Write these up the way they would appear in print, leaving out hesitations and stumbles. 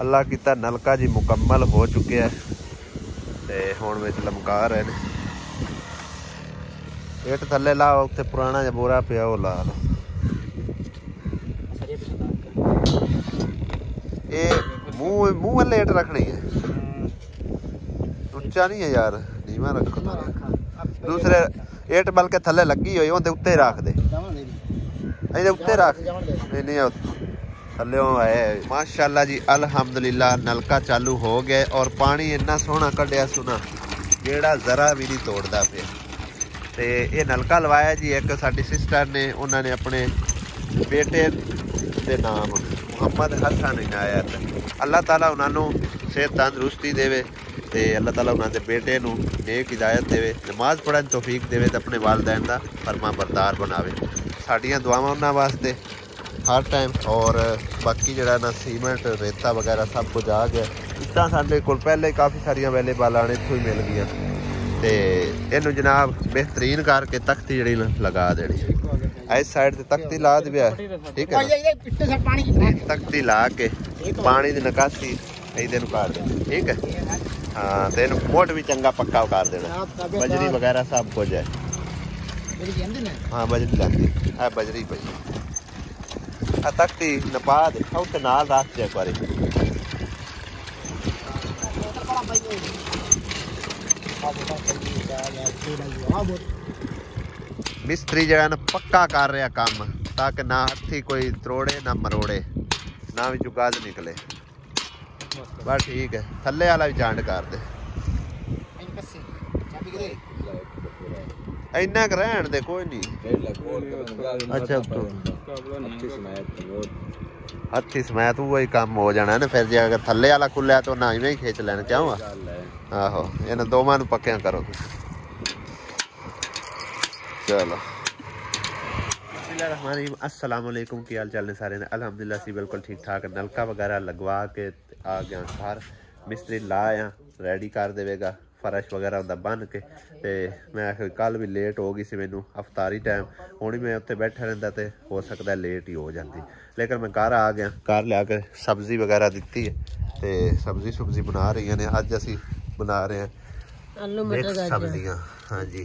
अल्लाह कीता नलका जी मुकम्मल हो चुके हैं ते हुण विच लमका रहे ने। इट थल्ले लाओ, उत्थे पुराना जिहा बोरा पिया वो ला लो। ये मूंह वाले इट रखनी है, उच्चा नहीं है यार, नीवा रखो। दूसरे इट बल्कि थल्ले लगी हुई उहदे उत्ते रख दे, इहदे उत्ते रख नहीं थल्ले आए। माशाअल्लाह जी अल्हम्दुलिल्लाह नलका चालू हो गया और पानी इन्ना सोहना कढ़िया सुना जेड़ा जरा भी नहीं तोड़दा पिया। ते ये नलका लवाया जी एक साडी सिस्टर ने, उन्होंने अपने बेटे दे नाम मुहम्मद हसन इनायत। अल्लाह ताला उन्होंने सेहत तंदरुस्ती देवे ते अल्लाह ताला उन्होंने बेटे नूं नेक हिदायत देवे, नमाज पढ़न तौफीक देवे ते अपने वालदैन दा फरमा बरदार बनावे। साडियां दुआवां उन्हां वास्ते हर टाइम। और बाकी जिहड़ा ना सीमेंट रेता वगैरह सब कुछ आ गया। इट्टां साडे कोल पहले काफ़ी सारियां अवेलेबल आने इत्थों ही मिल गई ते इनू जनाब बेहतरीन करके तख्ती जी लगा देनी। इस साइड से तख्ती ला दी है, ठीक है, तख्ती ला के पानी की निकासी इधर कर देनी, ठीक है। हाँ तो इन मोट भी चंगा पक्का कर देना, बजरी वगैरह सब कुछ है। हाँ बजरी लगी है, बजरी पई तख्ती नपा दे उत्ते नाल रख दे एक बारी। मिस्त्री जो है ना पक्का कर रहा काम, ताकि ना हथी कोई त्रोड़े ना मरोड़े ना भी गज निकले। बस ठीक है, थल्ले वाला भी जांड कर दे, इन्ना क रहन दे कोई नहीं। अच्छा हथी समेत वही काम हो जाना ना फिर, जे अगर थल्ले वाला खुलिया तो ना इवें ही खिंच लेना। क्यों आहो इन्हें दोवां नूं पक्कियां करो। चलो अस्सलाम वालेकुम, की हाल चाल ने सारे ने? अल्हम्दुलिल्लाह सी बिल्कुल ठीक ठाक। नलका वगैरह लगवा के आ गया घर, मिस्त्री लाया रेडी कर देगा, फर्श वगैरह उदा बन के। ते मैं कल भी लेट हो गई सी मैनू अफतारी टाइम, हुण मैं उत्ते बैठा रहिंदा ते हो सकता लेट ही हो जाती, लेकिन मैं घर आ गया। घर लिया के सब्जी वगैरह दिती है ते सब्जी सुब्जी बना रही ने। अज असी बना रहे हैं मिक्स सब्जियां। हाँ जी,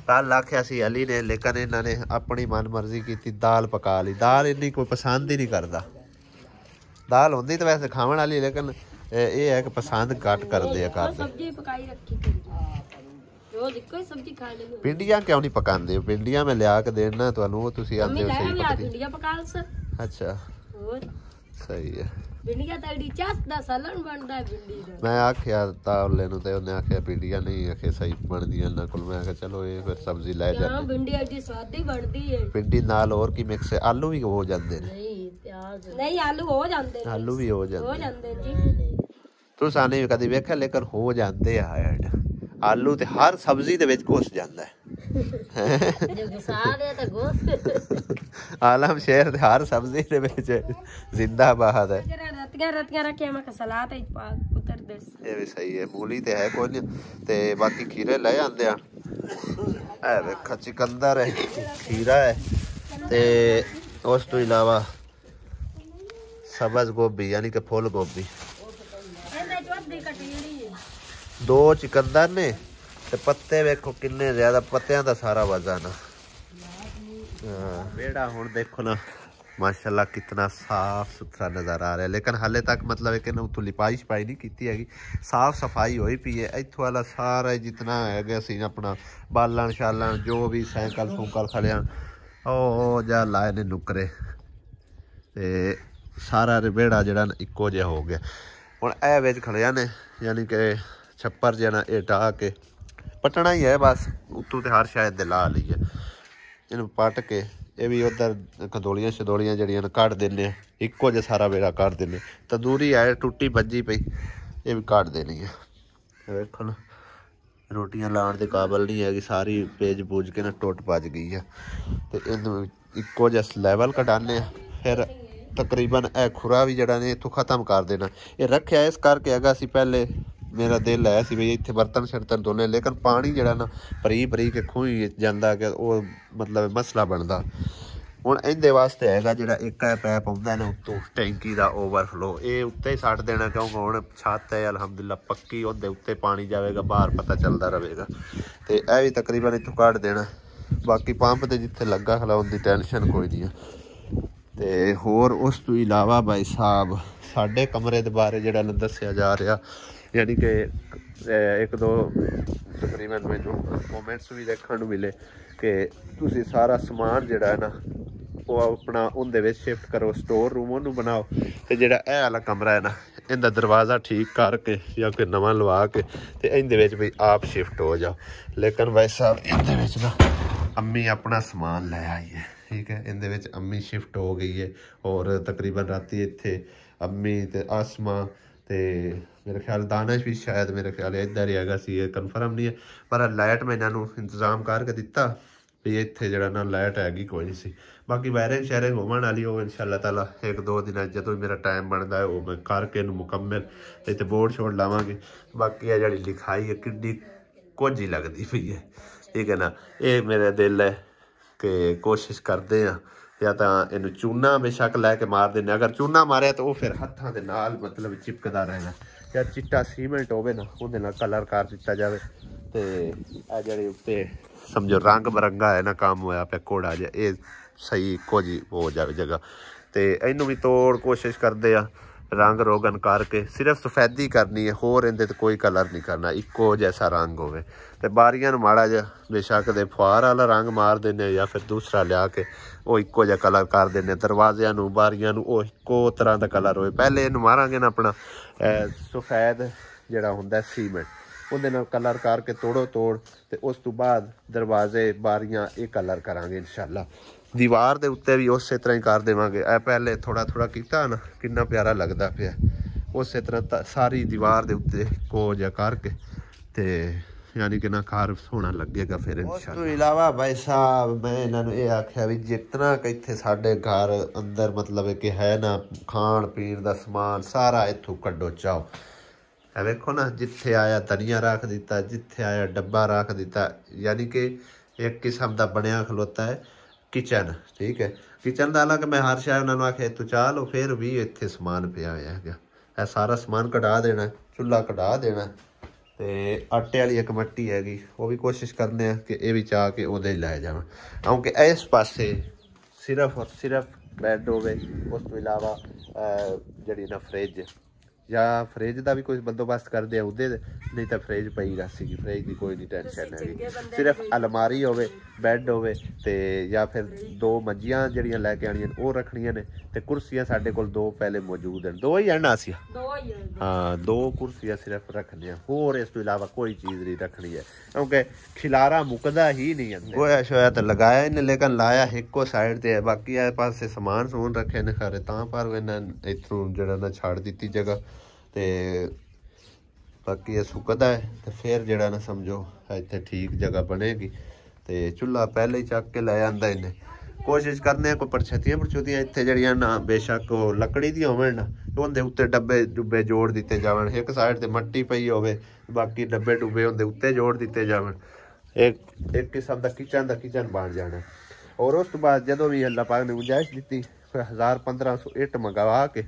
कल आख्या सी अली ने, लेकिन इन्होंने अपनी मन मर्जी की दाल पका ली। दाल इन्नी कोई पसंद ही नहीं करता, दाल होंदी तो वैसे खावन वाली, लेकिन ये है कि पसंद घट करते हैं। भिंडियां क्यों नहीं पकाते? भिंडियां मैं लिया के देना तुहानू, तुसी आंदे हो सही पकदी। अच्छा सही है। मैं आख्या ताले नूं ते उन्हें आख्या भिंडियां नहीं आखे सही बनदियां इन्हां कोल। मैं आख्या चलो ये फिर सब्जी लै जांदे। भिंडी नाल और की मिक्स है? आलू भी हो जांदे ने? नहीं आलू हो जांदे, आलू भी हो जांदे जी। तुसां नहीं कदी वेख्या, लेकिन हो जांदे आ। आलू ते हर सब्जी दे विच घुस जांदा है। आलम शेर दे हर सब्जी दे विच जिंदाबाद है। ये भी सही है, मूली ते है कोई नहीं, ते बाकी खीरे ले आंदे आ। ए वेखा चिकंदर है, खीरा है, ते उस तो इलावा सब्ज गोभी यानी कि फुल गोभी। दो चिकंदर ने ते पत्ते वेखो किन्ने ज्यादा, पत्तियां दा सारा वजन। बेड़ा हुण देखो ना माशाल्लाह कितना साफ सुथरा नज़र आ रहा है, लेकिन हाले तक मतलब कि उत्थों लिपाई शपाई नहीं की हैगी, साफ सफाई होई पी है। इत्थों वाला सारा जितना है सी अपना बालन शालन जो भी सैकल सूकल खड़िया ओ जा लाए ने नुकरे, ते सारा बेड़ा जड़ा इक्को जिहा हो गया। हुण ए विच खड़िया ने, यानी कि छप्पर जना ये ढा के पटना ही है बस। उत्तों तो हर शायद ला ली है, इन्हूं पट के ये भी उधर खदोलियां शदोलियां जड़ियां कट देने, इक्को जिहा सारा बेड़ा कट देने। तंदूरी है टुट्टी बज्जी पई, ये भी कट देनी है। वेखो ना रोटियां लाने के काबल नहीं है, सारी पेज पूज के ना टुट भज गई है। तो इनू इक्को जिहा लैवल कटाने, फिर तकरीबन ए खुरा भी जड़ा ने इत्थों खत्म कर देना। ये रखिया इस करके अगर असी पहले मेरा दिल है सी भी इत्थे बर्तन शर्तन धोने, लेकिन पानी जड़ा ना भरी भरी के खूही जांदा कि वो मतलब मसला बनता। ਹੁਣ ਇਹਦੇ ਵਾਸਤੇ ਹੈਗਾ ਜਿਹੜਾ ਇੱਕ ਪੈਪ ਆਉਂਦਾ ਨਾ ਉੱਤੋਂ ਟੈਂਕੀ ਦਾ ਓਵਰਫਲੋ, ਇਹ ਉੱਤੇ ਹੀ ਛੱਡ ਦੇਣਾ ਕਿਉਂਕਿ ਹੁਣ ਛੱਤ ਹੈ ਅਲਹਮਦੁਲਿਲਾ ਪੱਕੀ, ਉਹਦੇ ਉੱਤੇ ਪਾਣੀ ਜਾਵੇਗਾ ਬਾਹਰ ਪਤਾ ਚੱਲਦਾ ਰਹੇਗਾ। ਤੇ ਇਹ ਵੀ ਤਕਰੀਬਨ ਇੱਥੋਂ ਕੱਢ ਦੇਣਾ। ਬਾਕੀ ਪੰਪ ਤੇ ਜਿੱਥੇ ਲੱਗਾ ਖਲਾਉਣ ਦੀ ਟੈਨਸ਼ਨ ਕੋਈ ਨਹੀਂ। ਤੇ ਹੋਰ ਉਸ ਤੋਂ ਇਲਾਵਾ ਭਾਈ ਸਾਹਿਬ ਸਾਡੇ ਕਮਰੇ ਦੇ ਬਾਰੇ ਜਿਹੜਾ ਨਾ ਦੱਸਿਆ ਜਾ ਰਿਹਾ, ਯਾਨੀ ਕਿ ਇੱਕ ਦੋ ਤਕਰੀਬਨ ਮੈਨੂੰ ਕਮੈਂਟਸ ਵੀ ਦੇਖਣ ਨੂੰ ਮਿਲੇ ਕਿ ਤੁਸੀਂ ਸਾਰਾ ਸਮਾਨ ਜਿਹੜਾ ਹੈ ਨਾ ਉਹ ਆਪਣਾ ਉਹਦੇ ਵਿੱਚ ਸ਼ਿਫਟ ਕਰੋ, ਸਟੋਰ ਰੂਮ ਉਹਨੂੰ ਬਣਾਓ। ਤੇ ਜਿਹੜਾ ਇਹ ਵਾਲਾ ਕਮਰਾ ਹੈ ਨਾ ਇਹਦਾ ਦਰਵਾਜ਼ਾ ਠੀਕ ਕਰਕੇ ਜਾਂ ਕੋਈ ਨਵਾਂ ਲਵਾ ਕੇ ਤੇ ਇਹਦੇ ਵਿੱਚ ਵੀ ਆਪ ਸ਼ਿਫਟ ਹੋ ਜਾਓ। ਲੇਕਿਨ ਭਾਈ ਸਾਹਿਬ ਇਹਦੇ ਵਿੱਚ ਨਾ ਅੰਮੀ ਆਪਣਾ ਸਮਾਨ ਲੈ ਆਈ ਹੈ, ਠੀਕ ਹੈ। ਇਹਦੇ ਵਿੱਚ ਅੰਮੀ ਸ਼ਿਫਟ ਹੋ ਗਈ ਹੈ ਔਰ ਤਕਰੀਬਨ ਰਾਤੀ ਇੱਥੇ ਅੰਮੀ ਤੇ ਆਸਮਾ ਤੇ ਮੇਰੇ ਖਿਆਲ ਦਾਨਿਸ਼ ਵੀ ਸ਼ਾਇਦ ਮੇਰੇ ਖਿਆਲ ਇੱਧਰ ਹੀ ਹੈਗਾ ਸੀ, ਇਹ ਕਨਫਰਮ ਨਹੀਂ ਹੈ। ਪਰ ਲਾਈਟ ਮੈਂ ਇਹਨਾਂ ਨੂੰ ਇੰਤਜ਼ਾਮ ਕਰਕੇ ਦਿੱਤਾ ਵੀ ਇੱਥੇ ਜਿਹੜਾ ਨਾ ਲਾਈਟ ਹੈਗੀ ਕੋਈ ਨਹੀਂ ਸੀ। ਬਾਕੀ ਵਾਇਰਿੰਗ ਸ਼ਾਇਰਿੰਗ ਹੋਣ ਵਾਲੀ ਉਹ ਇਨਸ਼ਾਅੱਲਾ ਤਾਲਾ ਇੱਕ ਦੋ ਦਿਨਾਂ ਜਦੋਂ ਮੇਰਾ ਟਾਈਮ ਬਣਦਾ ਹੈ ਉਹ ਮੈਂ ਕਰਕੇ ਇਹਨੂੰ ਮੁਕੰਮਲ ਇੱਥੇ ਬੋਰਡ ਛੋੜ ਲਾਵਾਂਗੇ। ਬਾਕੀ ਇਹ ਜਿਹੜੀ ਲਿਖਾਈ ਹੈ ਕਿੱਡੀ ਕੁਝ ਹੀ ਲੱਗਦੀ ਪਈ ਹੈ, ਠੀਕ ਹੈ ਨਾ। ਇਹ ਮੇਰਾ ਦਿਲ ਹੈ ਕਿ ਕੋਸ਼ਿਸ਼ ਕਰਦੇ ਹਾਂ ਜਾਂ ਤਾਂ ਇਹਨੂੰ ਚੂਨਾ ਬੇਸ਼ੱਕ ਲੈ ਕੇ ਮਾਰ ਦਿੰਦੇ, ਅਗਰ ਚੂਨਾ ਮਾਰਿਆ ਤਾਂ ਉਹ ਫਿਰ ਹੱਥਾਂ ਦੇ ਨਾਲ ਮਤਲਬ ਚਿਪਕਦਾ ਰਹੇਗਾ, ਜਾਂ ਚਿੱਟਾ ਸੀਮੈਂਟ ਹੋਵੇ ਨਾ ਉਹਦੇ ਨਾਲ ਕਲਰ ਕਰ ਦਿੱਤਾ ਜਾਵੇ। ਤੇ ਇਹ ਜਿਹੜੇ ਉੱਤੇ ਸਮਝੋ ਰੰਗ ਬਰੰਗਾ ਹੈ ਨਾ ਕੰਮ ਹੋਇਆ ਪਿਆ ਘੋੜਾ ਜਿਹਾ, ਇਹ ਸਹੀ ਇੱਕੋ ਜਿਹੀ ਹੋ ਜਾਵੇ ਜਗ੍ਹਾ। ਤੇ ਇਹਨੂੰ ਵੀ ਤੋੜ ਕੋਸ਼ਿਸ਼ ਕਰਦੇ ਆ ਰੰਗ ਰੋਗਨ ਕਰਕੇ, ਸਿਰਫ ਸਫੈਦੀ ਕਰਨੀ ਹੈ, ਹੋਰ ਇਹਦੇ ਤੇ ਕੋਈ ਕਲਰ ਨਹੀਂ ਕਰਨਾ, ਇੱਕੋ ਜੈਸਾ ਰੰਗ ਹੋਵੇ। ਤੇ ਬਾਰੀਆਂ ਨੂੰ ਮਾੜਾ ਜਿਹਾ ਬੇਸ਼ੱਕ ਦੇ ਫੁਆਰ ਵਾਲਾ ਰੰਗ ਮਾਰ ਦਿੰਦੇ ਜਾਂ ਫਿਰ ਦੂਸਰਾ ਲਿਆ ਕੇ ਉਹ ਇੱਕੋ ਜਿਹਾ ਕਲਰ ਕਰ ਦਿੰਦੇ। ਦਰਵਾਜ਼ਿਆਂ ਨੂੰ ਬਾਰੀਆਂ ਨੂੰ ਉਹ ਇੱਕੋ ਤਰ੍ਹਾਂ ਦਾ ਕਲਰ ਹੋਵੇ। ਪਹਿਲੇ ਇਹਨੂੰ ਮਾਰਾਂਗੇ ਨਾ ਆਪਣਾ ਸਫੈਦ ਜਿਹੜਾ ਹੁੰਦਾ ਸੀਮੈਂਟ, ਉਹਦੇ ਨਾਲ ਕਲਰ ਕਰਕੇ ਤੋੜੋ ਤੋੜ, ਤੇ ਉਸ ਤੋਂ ਬਾਅਦ ਦਰਵਾਜ਼ੇ ਬਾਰੀਆਂ ਇਹ ਕਲਰ ਕਰਾਂਗੇ ਇਨਸ਼ਾਅੱਲਾ। ਦੀਵਾਰ ਦੇ ਉੱਤੇ ਵੀ ਉਸੇ ਤਰ੍ਹਾਂ ਹੀ ਕਰ ਦੇਵਾਂਗੇ। ਇਹ ਪਹਿਲੇ ਥੋੜਾ ਥੋੜਾ ਕੀਤਾ ਨਾ ਕਿੰਨਾ ਪਿਆਰਾ ਲੱਗਦਾ ਪਿਆ, ਉਸੇ ਤਰ੍ਹਾਂ ਸਾਰੀ ਦੀਵਾਰ ਦੇ ਉੱਤੇ ਇੱਕੋ ਜਿਹਾ ਕਰਕੇ ਤੇ ਯਾਨੀ ਕਿ ਨਾ ਘਰ ਸੋਹਣਾ ਲੱਗੇਗਾ ਫਿਰ ਇਨਸ਼ਾਅੱਲਾ। ਉਸ ਤੋਂ ਇਲਾਵਾ ਭਾਈ ਸਾਹਿਬ ਮੈਂ ਇਹਨਾਂ ਨੂੰ ਇਹ ਆਖਿਆ ਵੀ ਜਿਤਨਾ ਕਿ ਇੱਥੇ ਸਾਡੇ ਘਰ ਅੰਦਰ ਮਤਲਬ ਕਿ ਹੈ ਨਾ ਖਾਣ ਪੀਣ ਦਾ ਸਮਾਨ ਸਾਰਾ ਇੱਥੋਂ ਕੱਢੋ ਚਾਓ। ਇਹ ਵੇਖੋ ਨਾ ਜਿੱਥੇ ਆਇਆ ਧਨੀਆ ਰੱਖ ਦਿੱਤਾ, ਜਿੱਥੇ ਆਇਆ ਡੱਬਾ ਰੱਖ ਦਿੱਤਾ, ਯਾਨੀ ਕਿ ਇੱਕ ਕਿਸਮ ਦਾ ਬਣਿਆ ਖਲੋਤਾ ਹੈ ਕਿਚਨ, ਠੀਕ ਹੈ। ਕਿਚਨ ਦਾ ਹਾਲਾਂਕਿ ਮੈਂ ਹਰ ਸ਼ਾਇਦ ਉਹਨਾਂ ਨੂੰ ਆਖਿਆ ਤੂੰ ਚਾਹ ਲਓ, ਫਿਰ ਵੀ ਇੱਥੇ ਸਮਾਨ ਪਿਆ ਹੋਇਆ ਹੈਗਾ। ਇਹ ਸਾਰਾ ਸਮਾਨ ਕਢਾ ਦੇਣਾ, ਚੁੱਲ੍ਹਾ ਕਢਾ ਦੇਣਾ। ਤੇ ਆਟੇ ਵਾਲੀ ਇੱਕ ਮੱਟੀ ਹੈਗੀ ਉਹ ਵੀ ਕੋਸ਼ਿਸ਼ ਕਰਨੇ ਆ ਕਿ ਇਹ ਵੀ ਚਾਹ ਕੇ ਉਹਦੇ ਲੈ ਜਾਵਾਂ, ਕਿਉਂਕਿ ਇਸ ਪਾਸੇ ਸਿਰਫ ਔਰ ਸਿਰਫ ਬੈੱਡ ਹੋਵੇ। ਉਸ ਤੋਂ ਇਲਾਵਾ ਜਿਹੜੀ ਨਾ ਫਰਿੱਜ ਜਾਂ ਫਰਿੱਜ ਦਾ ਵੀ ਕੋਈ ਬੰਦੋਬਸਤ ਕਰਦੇ ਆ ਉਹਦੇ, ਨਹੀਂ ਤਾਂ ਫਰਿੱਜ ਪਈ ਸੀਗੀ, ਫਰਿੱਜ ਦੀ ਕੋਈ ਨਹੀਂ ਟੈਨਸ਼ਨ ਹੈਗੀ। ਸਿਰਫ ਅਲਮਾਰੀ ਹੋਵੇ, ਬੈੱਡ ਹੋਵੇ ਤੇ ਜਾਂ ਫਿਰ ਦੋ ਮੰਜੀਆਂ ਜਿਹੜੀਆਂ ਲੈ ਕੇ ਆਉਣੀਆਂ ਉਹ ਰੱਖਣੀਆਂ ਨੇ। ਤੇ ਕੁਰਸੀਆਂ ਸਾਡੇ ਕੋਲ ਦੋ ਪਹਿਲੇ ਮੌਜੂਦ ਹਨ, ਦੋ ਹੀ ਹਨ ਨਾ ਅਸੀਂ, ਹਾਂ ਦੋ ਕੁਰਸੀਆਂ ਸਿਰਫ ਰੱਖਣੀਆਂ, ਹੋਰ ਇਸ ਤੋਂ ਇਲਾਵਾ ਕੋਈ ਚੀਜ਼ ਨਹੀਂ ਰੱਖਣੀ ਹੈ ਕਿਉਂਕਿ ਖਿਲਾਰਾ ਮੁੱਕਦਾ ਹੀ ਨਹੀਂ ਅੰਦਰ। ਗੋਇਆ ਸ਼ੋਇਆ ਤਾਂ ਲਗਾਇਆ ਇਹਨੇ ਲੇਕਿਨ ਲਾਇਆ ਇੱਕੋ ਸਾਈਡ ਤੇ ਹੈ, ਬਾਕੀ ਇਹ ਪਾਸੇ ਸਮਾਨ ਸਮੂਨ ਰੱਖੇ ਨੇ ਖਰੇ ਤਾਂ ਪਰ ਇਹਨਾਂ ਇੱਥੋਂ ਜਿਹੜਾ ਨਾ ਛੱਡ ਦਿੱਤੀ ਜਗ੍ਹਾ। ਤੇ ਬਾਕੀ ਇਹ ਸੁੱਕਦਾ ਹੈ ਤੇ ਫਿਰ ਜਿਹੜਾ ਨਾ ਸਮਝੋ ਇੱਥੇ ਠੀਕ ਜਗ੍ਹਾ ਬਣੇਗੀ। ਤੇ ਚੁੱਲ੍ਹਾ ਪਹਿਲੇ ਹੀ ਚੱਕ ਕੇ ਲੈ ਆਂਦਾ ਇਹਨੇ। ਕੋਸ਼ਿਸ਼ ਕਰਨੇ ਕੋਈ ਪਰਛਤੀਆਂ ਇੱਥੇ ਜਿਹੜੀਆਂ ਨਾ ਬੇਸ਼ੱਕ ਉਹ ਲੱਕੜੀ ਦੀਆਂ ਹੋਣ ਨਾ ਉਹਦੇ ਉੱਤੇ ਡੱਬੇ ਡੁੱਬੇ ਜੋੜ ਦਿੱਤੇ ਜਾਵਣ, ਇੱਕ ਸਾਈਡ ਤੇ ਮੱਟੀ ਪਈ ਹੋਵੇ ਬਾਕੀ ਡੱਬੇ ਡੁੱਬੇ ਉਹਦੇ ਉੱਤੇ ਜੋੜ ਦਿੱਤੇ ਜਾਵਣ, ਇੱਕ ਕਿਸਮ ਦਾ ਕਿਚਨ ਬਣ ਜਾਣਾ। ਔਰ ਉਸ ਤੋਂ ਬਾਅਦ ਜਦੋਂ ਵੀ ਅੱਲਾਹ ਪਾਕ ਨੇ ਗੁੰਜਾਇਸ਼ ਦਿੱਤੀ 1000-1500 ਇੱਟ ਮੰਗਵਾ ਕੇ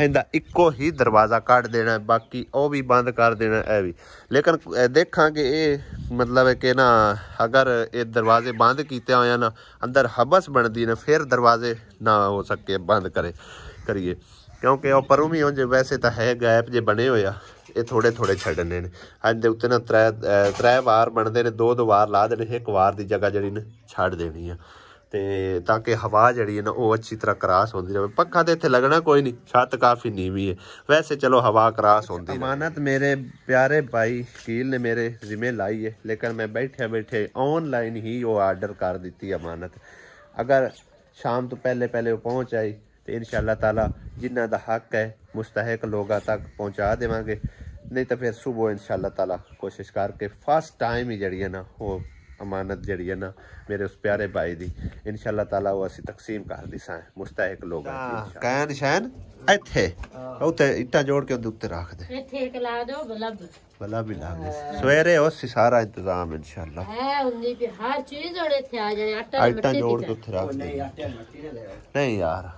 ਇਹਦਾ ਇੱਕੋ ਹੀ ਦਰਵਾਜ਼ਾ ਕੱਢ ਦੇਣਾ, ਬਾਕੀ ਉਹ ਵੀ ਬੰਦ ਕਰ ਦੇਣਾ ਇਹ ਵੀ। ਲੇਕਿਨ ਦੇਖਾਂਗੇ ਇਹ ਮਤਲਬ ਹੈ ਕਿ ਨਾ ਅਗਰ ਇਹ ਦਰਵਾਜ਼ੇ ਬੰਦ ਕੀਤੇ ਹੋਇਆ ਨਾ ਅੰਦਰ ਹਬਸ ਬਣਦੀ ਨਾ ਫਿਰ ਦਰਵਾਜ਼ੇ ਨਾ ਹੋ ਸਕੇ ਬੰਦ ਕਰੀਏ ਕਿਉਂਕਿ ਉਹ ਪਰੋਂ ਵੀ ਉਂਝ ਵੈਸੇ ਤਾਂ ਹੈ ਗੈਪ ਜੇ ਬਣੇ ਹੋਏ ਆ, ਇਹ ਥੋੜੇ ਥੋੜੇ ਛੱਡਣੇ ਨੇ। ਅੱਜ ਦੇ ਉੱਤੇ ਨਾ ਤਰੇ ਵਾਰ ਬਣਦੇ ਨੇ, ਦੋ ਵਾਰ ਲਾ ਦੇਣੇ, ਇੱਕ ਵਾਰ ਦੀ ਜਗ੍ਹਾ ਜਿਹੜੀ ਨਾ ਛੱਡ ਦੇਣੀ ਆ ਤੇ ਤਾਂ ਕਿ ਹਵਾ ਜਿਹੜੀ ਹੈ ਨਾ ਉਹ ਅੱਛੀ ਤਰ੍ਹਾਂ ਕਰਾਸ ਹੁੰਦੀ ਰਹੇ। ਪੱਖਾ ਤੇ ਇੱਥੇ ਲੱਗਣਾ ਕੋਈ ਨਹੀਂ, ਛੱਤ ਕਾਫੀ ਨੀਵੀਂ ਹੈ ਵੈਸੇ, ਚਲੋ ਹਵਾ ਕਰਾਸ ਹੁੰਦੀ। ਅਮਾਨਤ ਮੇਰੇ ਪਿਆਰੇ ਭਾਈ ਸ਼ਕੀਲ ਨੇ ਮੇਰੇ ਜ਼ਿੰਮੇ ਲਾਈ ਹੈ, ਲੇਕਿਨ ਮੈਂ ਬੈਠੇ ऑनलाइन ही वो आर्डर कर दी अमानत। अगर शाम तो पहले वो पहुँच आई तो इंशाअल्लाह ताला जिन्हों का हक है मुस्तहक लोगों तक पहुँचा देवांगे, नहीं तो फिर सुबह इंशाअल्लाह ताला कोशिश करके फर्स्ट टाइम ही जड़ी है ना वो अमानत जी है ना मेरे उस प्यारे भाई दी इंशाल्लाह ताला वो असी तकसीम कर दी सा मुस्तहिक लोग कैन शैन ਇੱਥੇ ਉੱਤੇ ਇੱਟਾਂ ਜੋੜ ਕੇ ਉਹਦੇ ਉੱਤੇ ਰੱਖ ਦੇ ਇੱਥੇ ਇੱਕ ਲਾ ਦਿਓ ਬਲਾ ਵੀ ਲਾ ਦੇ ਸਵੇਰੇ ਉਸ ਸਾਰਾ ਇੰਤਜ਼ਾਮ ਇੰਸ਼ਾਅੱਲਾ ਹੈ ਉੰਨੀ ਵੀ ਹਰ ਚੀਜ਼ ਉਹਦੇ ਇੱਥੇ ਆ ਜਾਣੇ ਆਟਾ ਇੱਟਾਂ ਜੋੜ ਕੇ ਉੱਥੇ ਰੱਖ ਦੇ ਨਹੀਂ ਯਾਰ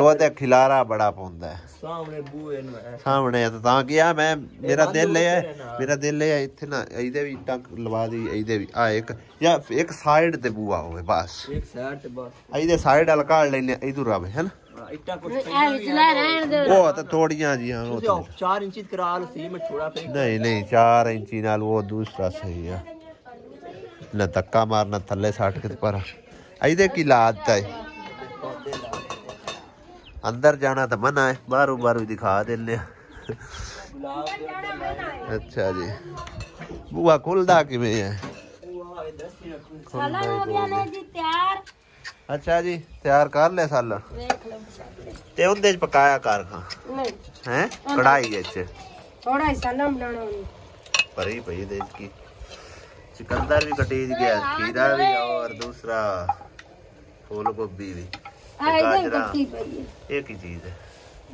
ਉਹ ਤੇ ਖਿਲਾਰਾ ਬੜਾ ਪਾਉਂਦਾ ਹੈ ਸਾਹਮਣੇ ਬੂਏ ਨੂੰ ਸਾਹਮਣੇ ਤਾਂ ਗਿਆ ਮੈਂ ਮੇਰਾ ਦਿਲ ਹੈ ਇੱਥੇ ਨਾ ਇਹਦੇ ਵੀ ਇੱਟਾਂ ਲਵਾ ਦੀ ਇਹਦੇ ਵੀ ਆ ਇੱਕ ਜਾਂ ਇੱਕ ਸਾਈਡ ਤੇ ਬੂਆ ਹੋਵੇ ਬਸ ਇੱਕ ਸਾਈਡ ਤੇ ਬਸ ਇਹਦੇ ਸਾਈਡ ਵਾਲਾ ਕਾੜ ਲੈਨੇ ਇਧਰ ਆਵੇ ਹੈ ਨਾ ਇੱਟਾਂ ਕੁਝ ਉਹ ਤਾਂ ਥੋੜੀਆਂ ਜੀ ਹਾਂ ਉਹ 4 ਇੰਚ ਕਰਾ ਲ ਸੀ ਮੈਂ ਥੋੜਾ ਨਹੀਂ 4 ਇੰਚੀ ਨਾਲ ਉਹ ਦੂਸਰਾ ਸਹੀ ਆ ਨਾ ਧੱਕਾ ਮਾਰਨਾ ਥੱਲੇ ਸੱਟ ਕੇ ਪਰ ਇਹਦੇ ਕੀ ਲਾਤ ਹੈ अंदर जाना तो मना है बारू दिखा देने अच्छा जी बुआ खुलदा किवें है अच्छा जी तैयार कर ले साला ते उंदे च पकाया कर खां हैं कढ़ाई च थोड़ा हिस्सा ना बनाना परी पई दे की सिकंदर भी कटी गया खीरा भी और दूसरा फूल गोभी भी एक ही चीज है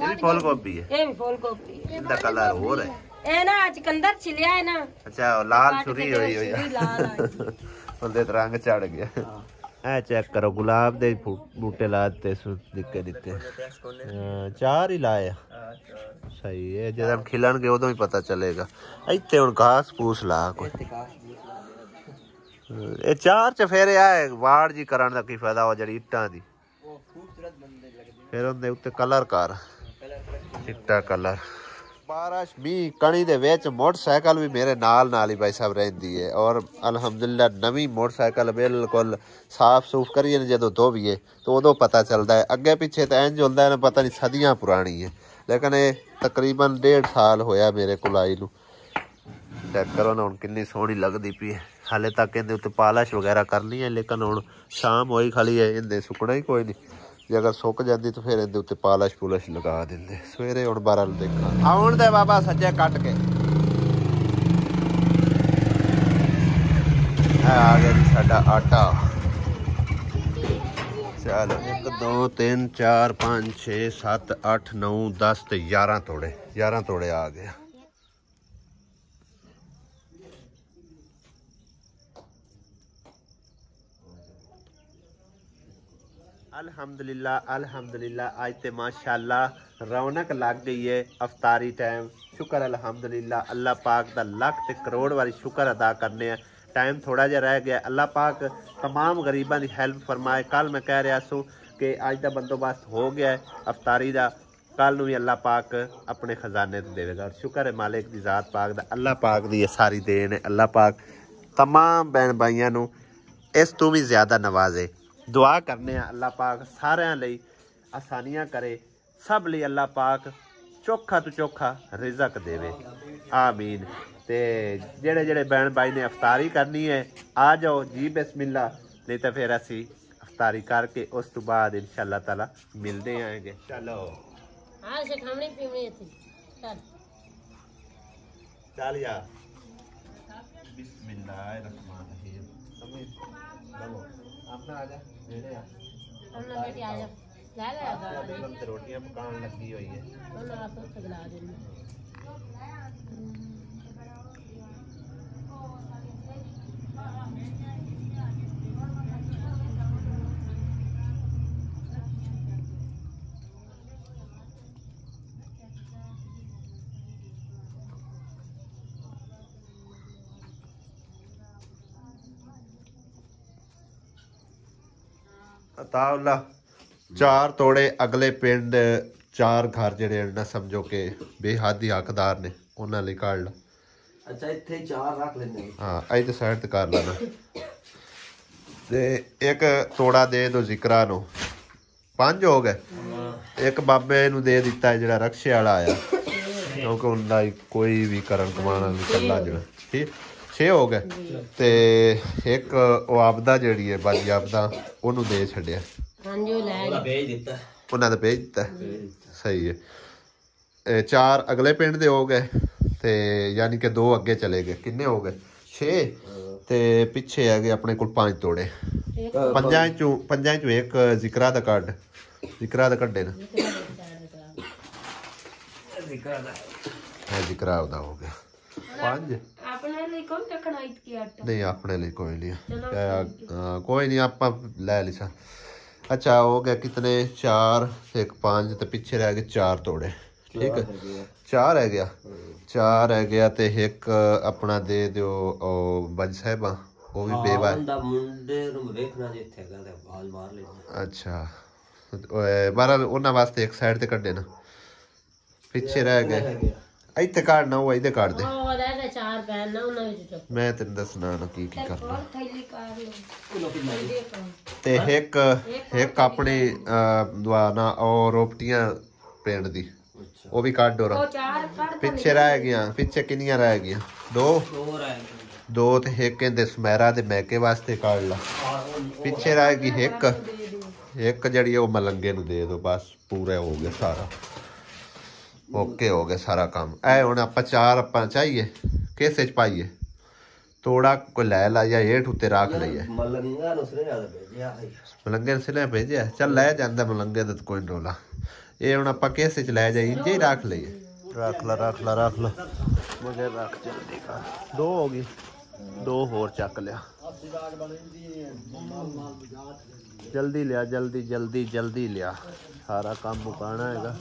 ये भी फूल गोभी है ये भी फूल गोभी है इसका कलर हो रहा है ए ना चुकंदर छिलिया है ना अच्छा लाल छुरी हुई बंदे रंग चढ़ गया ए चेक करो गुलाब दे बूटे लाते दिक्के दिते 4 ही लाए सही है जब हम खिलन गए उदों ही पता चलेगा इत्थे हुन घास फूस ला कोई ए 4 च फेर आए वाड़ जी करन दा की फायदा हो जड़ी इट्टां दी फिर उनके उत्ते कलर कर चिट्टा कलर बारिश भी कणी दे विच मोटरसाइकिल भी मेरे नाल ही भाई साहब रहिंदी है और अल्हम्दुलिल्लाह नवी मोटरसाइकिल बिल्कुल साफ सूफ करिए जदों धोवीए तो उदों पता चलता है अगे पिछे तो इंज होंदा है पता नहीं सदियां पुरानी है लेकिन ये तकरीबन 1.5 साल होया मेरे कोल आई नूं चेक करो ना हुण कितनी सोहनी लगदी पई है हाले तक इहदे उत्ते पालिश वगैरह करनी है लेकिन हुण शाम होई खाली है इहदे सुकना ही कोई नहीं जे अगर सुक जाती तो फिर इहदे उत्ते पालिश पुलिश लगा देंदे सवेरे हुण 12 देखा आउण दे बाबा सज्जे कट के आ गया जी साडा आटा चलो 1 2 3 4 5 6 7 8 9 10 ते 11 तोड़े आ गया अल्हम्दुलिल्लाह आज ते माशाअल्लाह रौनक लग गई है अफ्तारी टाइम शुक्र अल्हम्दुलिल्लाह अल्लाह पाक दा लाख ते करोड़ वाली शुक्र अदा करने हैं टाइम थोड़ा जिहा रह गया अल्लाह पाक तमाम गरीबां दी हेल्प फरमाए कल मैं कह रहा सू कि अज दा बंदोबस्त हो गया है अफ्तारी दा कल नूं भी अल्लाह पाक अपने खजाने तो देगा और शुक्र है मालिक दी ज़ात पाक दा अल्लाह पाक दी सारी देन है अल्लाह पाक तमाम बहन भाइयों नूं इस तों भी ज़्यादा नवाजे दुआ करने अल्लाह पाक सारिਆਂ ਲਈ आसानियां करे सब ਲਈ अल्लाह पाक चोखा तो चोखा रिजक देवे आमीन ते जेड़े जेड़े बहन भाई ने अफ्तारी करनी है आ जाओ जी बिस्मिल्लाह नहीं तो फिर असी अफ्तारी करके उस तो बाद इंशाअल्लाह ताला मिलते आएंगे चलो हां से खावनी पीवनी थी चल यार बिस्मिल्लाहिर्रहमानिर्रहीम समझ अपना आजा नेड़े आ अपना बेटी आजा ला ला रोटियां पकाने लगी हुई है ਉਹਨਾਂ ਵਾਸਤੇ ਉੱਥੇ ਗਲਾ ਦੇਣੀ अताउल्ला 4 तोड़े अगले पिंड 4 घर जेड़े ना समझो कि बेहद ही हकदार ने उन्हां लई काढ़ ला अच्छा इत्थे 4 रख लेने हां इधर साइड ते कर लेना ते एक तोड़ा दे दो जिक्रा नो 5 हो गए एक बाबे नूं दे दिता है जेड़ा रक्शे वाला आया क्योंकि उनदा कोई भी करन कमाना नहीं चलना जेड़ा ठीक 6 हो गए ते एक ओ आपदा जेड़ी है बाजी आपदा ओनू दे छड्या हां जी ले ओदा भेज दिता उन्हां दा भेज दिता सही है 4 अगले पिंड दे हो गए ते यानी कि 2 अगे चले गए किन्ने हो गए 6 ਤੇ ਪਿੱਛੇ ਹੈਗੇ ਆਪਣੇ ਕੋਲ 5 ਤੋੜੇ। ਪੰਜਾਂ ਚੋਂ ਇੱਕ ਜ਼ਿਕਰਾ ਦਾ ਕੱਢ, ਜ਼ਿਕਰਾ ਦਾ ਕੱਢੇ ਨਾ, ਜ਼ਿਕਰਾ ਉਹਦਾ ਹੋ ਗਿਆ 5। ਆਪਣੇ ਲਈ ਕੌਣ ਰੱਖਣਾ ਇਤਕੀ ਆਟਾ? नहीं अपने लिए कोई नहीं, कोई नहीं आप ले लिसा। अच्छा हो गया कितने? 4 1 5 तो पीछे रह गए 4 तोड़े। ठीक है 4 रह गया, 4 रह गया ते एक अपना दे दियो बज साहिबा वो भी बेवा। अच्छा बारह उन्होंने वास्ते एक साइड ते कट देना, पिछे रह गए ਇੱਥੇ ਕਾੜਨਾ, ਉਹ ਇਹਦੇ ਕਾੜ ਦੇ। ਉਹ ਲੈ ਚਾਰ ਪੈਨ ਨਾ ਉਹਨਾਂ ਵਿੱਚ ਚੁੱਕ। ਮੈਂ ਤੈਨੂੰ ਦੱਸਣਾ ਨਾ ਕੀ ਕਰਨਾ। ਥੈਲੀ ਕਾੜ ਲਓ ਤੇ ਇੱਕ ਆਪਣੀ ਦਵਾਨਾ ਔਰ ਰੋਪਟੀਆਂ ਪਿੰਡ ਦੀ ਉਹ ਵੀ ਕੱਢ ਦੋ। ਉਹ ਚਾਰ ਕੱਢ। ਪਿੱਛੇ ਰਹਿ ਗਿਆ, ਪਿੱਛੇ ਕਿੰਨੀਆਂ ਰਹਿ ਗਈਆਂ? 2 ਤੇ ਇੱਕ ਇਹਦੇ ਸਮੈਰਾ ਦੇ ਮੈਕੇ ਵਾਸਤੇ ਕੱਢ ਲਾ। ਪਿੱਛੇ ਰਹਿ ਗਈ ਇੱਕ ਜਿਹੜੀ ਉਹ ਮਲੰਗੇ ਨੂੰ ਦੇ ਦੋ, ਬਸ ਪੂਰਾ ਹੋ ਗਿਆ ਸਾਰਾ। ओके हो गया सारा काम। ऐ हुण आपां 4 आपां चाहिए किस च पाइए? तोड़ा कोई लै ला या हेठ उत्ते रख लईए। मलंगे ने सिले भेजिया, चल लै जांदा मलंगे दा कोई रोला। ये हुण आपां किस च लै जाइए? इंजे ही रख लईए। रख ला मगर रख जल्दी कर। 2 हो गई, 2 होर चक लिया। जल्दी लिया सारा काम मुकाना हैगा।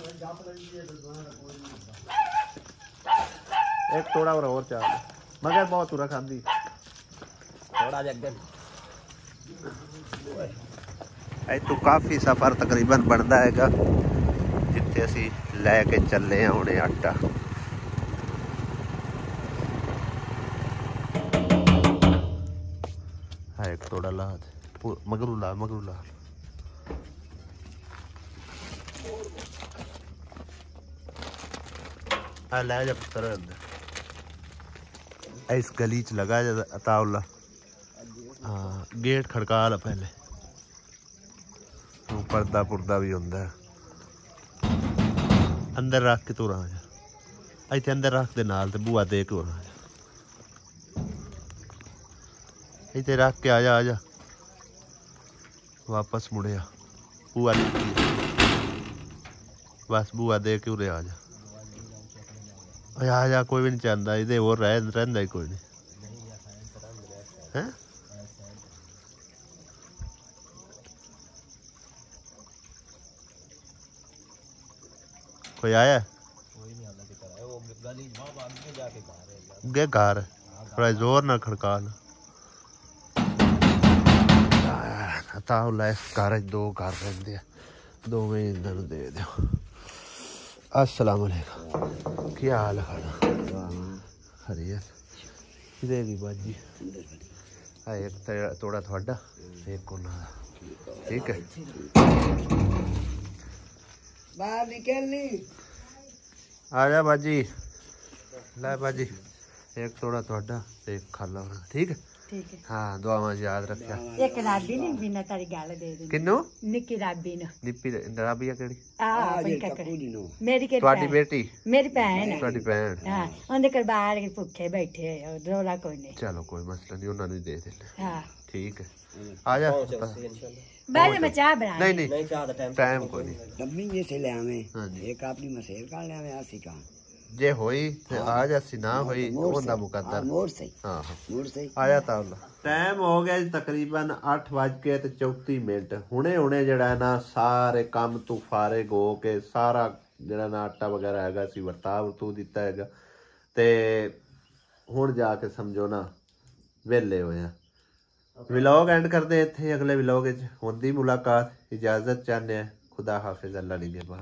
एक थोड़ा और चाल मगर बहुत पूरा खांदी थोड़ा जगह। तो काफ़ी सफ़र तकरीबन बनता हैगा जिथे असी लैके चले हुणे आटा। एक थोड़ा ला मगरू ला लै जा पुत्र अंदर। इस गली च लगा जा अताउल्ला। हाँ गेट खड़का ला पहले, पर्दा पुर्दा भी होंदा है। अंदर रख के तू आ जा, इत्थे अंदर रख दे नाल ते बुआ दे के आ जा। इत्थे रख के आ जा वापस मुड़े आ। बुआ बस बुआ दे के उरे आ जा। आ जा कोई भी नहीं चाहता इधे और रहा ही कोई नहीं है। कोई आया गे घर थोड़ा जोर ना खड़का ला। घर 2 घर रहिंदे, 2 में इन्होंने दे दो। अस्सलाम वालेकुम, क्या हाल है? खैरियत देगी बाजी। एक थोड़ा थोड़ा एक को ना। ठीक है बाहर निकलनी। आ जा बाजी, ला बाजी एक थोड़ा थोड़ा एक खा लो। ठीक है हाँ दुआवां याद रखिया। एक राबी ने बिना तारी गाल दे दी। किन्नू? निक्की राबी ने। निप्पी राबिया केड़ी? मेरी ਤੁਹਾਡੀ बेटी? मेरी भैन है। ਤੁਹਾਡੀ ਭੈਣ? हां ਉਹਦੇ ਘਰ ਬਾਹਰ ਭੁੱਖੇ बैठे ਰੋਲਾ ਕੋਈ ਨਹੀਂ। चलो कोई मसला नहीं, ਉਹਨਾਂ ਨੂੰ ਦੇ देने। हां ठीक है आ जा बाद में चाय बना। नहीं चाह दा टाइम कोई नहीं। डब्बी में से ले आवे एक अपनी मसेर कर ले आवे आसी का जे होई ते आ जा, सी ना होई ओंदा मुकद्दर। मोर सही हां मोर सही आया ताउला। टाइम हो गया जी तकरीबन 8:34। हुणे जेड़ा है ना सारे काम तू फारिग हो के सारा जेड़ा ना आटा वगैरह हैगा सी वरता तू दिता हैगा ते हुण जाके समझो ना वेले होया। व्लॉग एंड करदे इत्थे, अगले व्लॉग विच होंदी मुलाकात। इजाजत चाहने खुदा हाफिज, अल्लाह निगहबान।